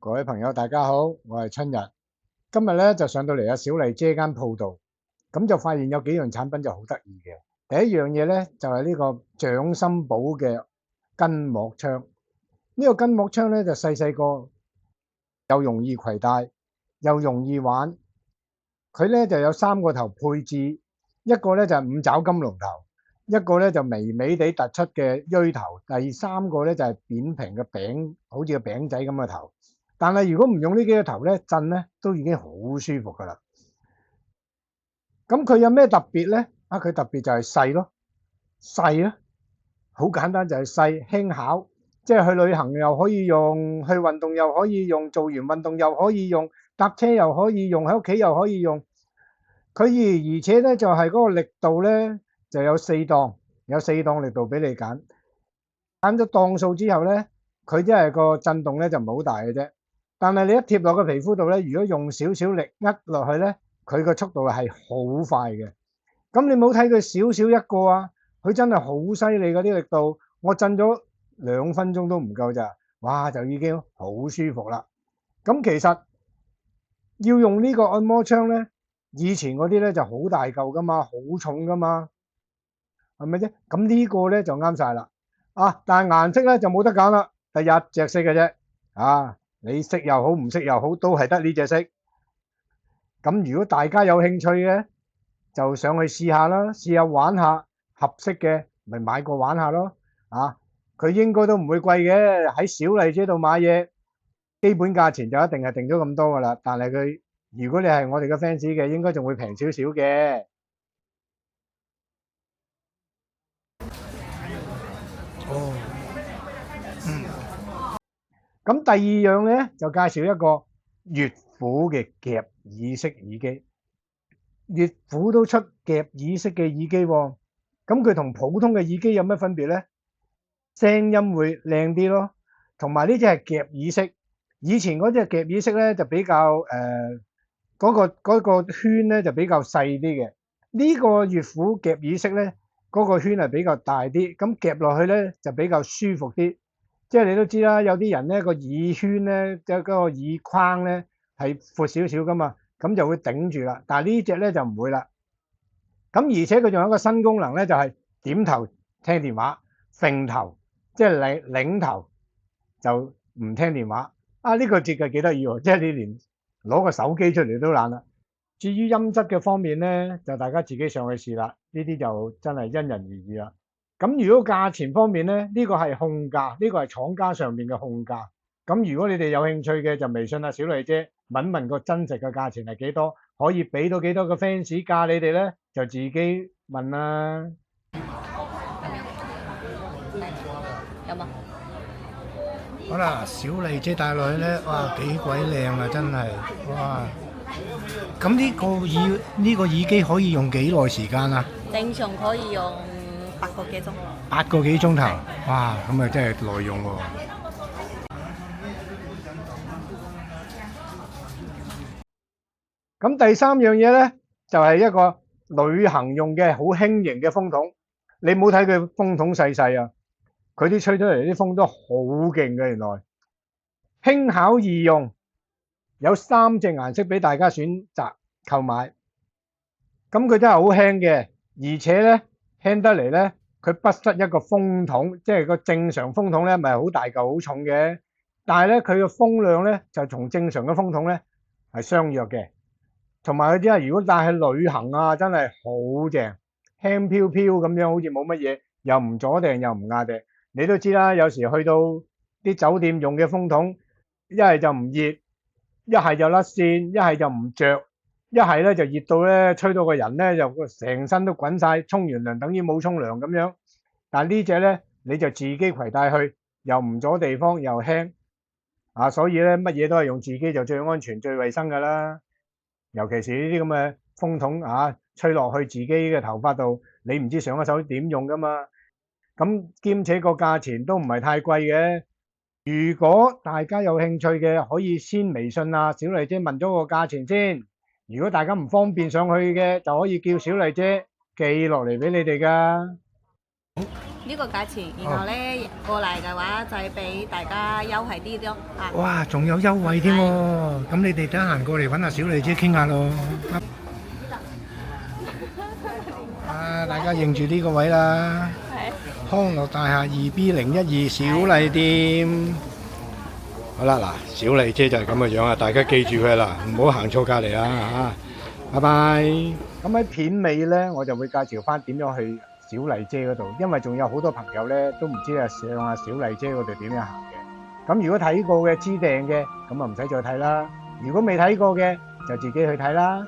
各位朋友，大家好，我係春日。今日咧就上到嚟阿小麗姐間鋪度，咁就發現有幾樣產品就好得意嘅。第一樣嘢咧就係呢個掌心寶嘅筋膜槍。呢個筋膜槍咧就細細個，又容易攜帶，又容易玩。佢咧就有3個頭配置，一個咧就係5爪金龍頭，一個咧就微微地突出嘅錐頭，第3個咧就係扁平嘅餅，好似個餅仔咁嘅頭。但係如果唔用呢幾個頭咧，震咧都已經好舒服噶啦。咁佢有咩特別咧？佢特別就係細咯，細啊，好簡單就係細，輕巧，即係去旅行又可以用，去運動又可以用，做完運動又可以用，搭車又可以用，喺屋企又可以用。佢而且咧就係嗰個力度咧就有4檔，有4檔力度俾你揀。揀咗檔數之後咧，佢即係個震動咧就唔係好大嘅啫。但係你一貼落個皮膚度咧，如果用少少力握落去咧，佢個速度係好快嘅。咁你冇睇佢少少一個啊，佢真係好犀利嗰啲力度，我震咗2分鐘都唔夠咋，哇就已經好舒服啦。咁其實要用呢個按摩槍咧，以前嗰啲咧就好大嚿噶嘛，好重噶嘛，係咪啫？咁呢個咧就啱晒啦。但係顏色咧就冇得揀啦，第一隻色嘅啫。你識又好，唔識又好，都係得呢隻色。咁如果大家有興趣嘅，就上去試下啦，試下玩下，合適嘅咪買個玩下咯。佢應該都唔會貴嘅，喺小麗姐度買嘢，基本價錢就一定係定咗咁多噶啦。但係佢如果你係我哋嘅 fans 嘅，應該仲會平少少嘅。咁第2樣咧就介紹一個悅虎嘅夾耳式耳機。悅虎都出夾耳式嘅耳機喎，咁佢同普通嘅耳機有咩分別咧？聲音會靚啲咯，同埋呢隻係夾耳式。以前嗰隻夾耳式咧就比較嗰個圈咧就比較細啲嘅。呢個悅虎夾耳式咧嗰個圈係比較大啲，咁夾落去咧就比較舒服啲。即係你都知啦，有啲人咧個耳圈咧即係嗰個耳框咧係闊少少噶嘛，咁就會頂住啦。但係呢隻咧就唔會啦。咁而且佢仲有一個新功能咧，就係點頭聽電話，揈頭即係擰頭就唔聽電話。呢個設計幾得意喎，即係你連攞個手機出嚟都懶啦。至於音質嘅方面咧，就大家自己上去試啦。呢啲就真係因人而異啦。咁如果價錢方面咧，呢個係控價，呢個係廠家上面嘅控價。咁如果你哋有興趣嘅，就微信小麗姐問問個真實嘅價錢係幾多，可以俾到幾多個 fans 價你哋咧，就自己問啦。有冇？好啦，小麗姐帶落去咧，哇幾鬼靚啊，真係哇！咁呢個耳機可以用幾耐時間啊？正常可以用8個幾鐘。8個幾鐘頭，哇！咁啊真係耐用喎。咁第3樣嘢咧，就係一個旅行用嘅好輕型嘅風筒。你唔好睇佢風筒細細啊，佢啲吹出嚟啲風都好勁嘅。原來輕巧易用，有3隻顏色俾大家選擇購買。咁佢真係好輕嘅，而且咧輕得嚟咧，佢不失一個風筒，即係個正常風筒咧，咪好大嚿好重嘅。但係咧，佢嘅風量咧就同正常嘅風筒咧係相若嘅。同埋佢啲啊，如果帶去旅行啊，真係好正，輕飄飄咁樣，好似冇乜嘢，又唔阻埞又唔壓埞。你都知啦，有時去到啲酒店用嘅風筒，一係就唔熱，一係就甩線，一係就唔着，一係咧就熱到咧，吹到個人咧就成身都滾晒，沖完涼等於冇沖涼咁樣。但係呢隻咧，你就自己攜帶去，又唔阻地方，又輕所以咧乜嘢都係用自己就最安全、最衞生㗎啦。尤其是呢啲咁嘅風筒吹落去自己嘅頭髮度，你唔知上一手點用㗎嘛。咁兼且個價錢都唔係太貴嘅。如果大家有興趣嘅，可以先微信小麗姐問咗個價錢先。如果大家唔方便上去嘅，就可以叫小麗姐寄落嚟俾你哋㗎。呢個價錢，然後咧過嚟嘅話就係俾大家優惠啲咯啊！哇，仲有優惠添喎！咁你哋得閒過嚟揾阿小麗姐傾下咯。啊，大家認住呢個位啦，康樂大廈2B012小麗店。好啦，嗱，小麗姐就係咁嘅樣啊，大家記住佢啦，唔好行錯隔離啊嚇！拜拜。咁喺片尾咧，我就會介紹翻點樣去小麗姐嗰度，因為仲有好多朋友咧都唔知上阿小麗姐嗰度點樣行嘅。咁如果睇過嘅知訂嘅，咁啊唔使再睇啦；如果未睇過嘅，就自己去睇啦。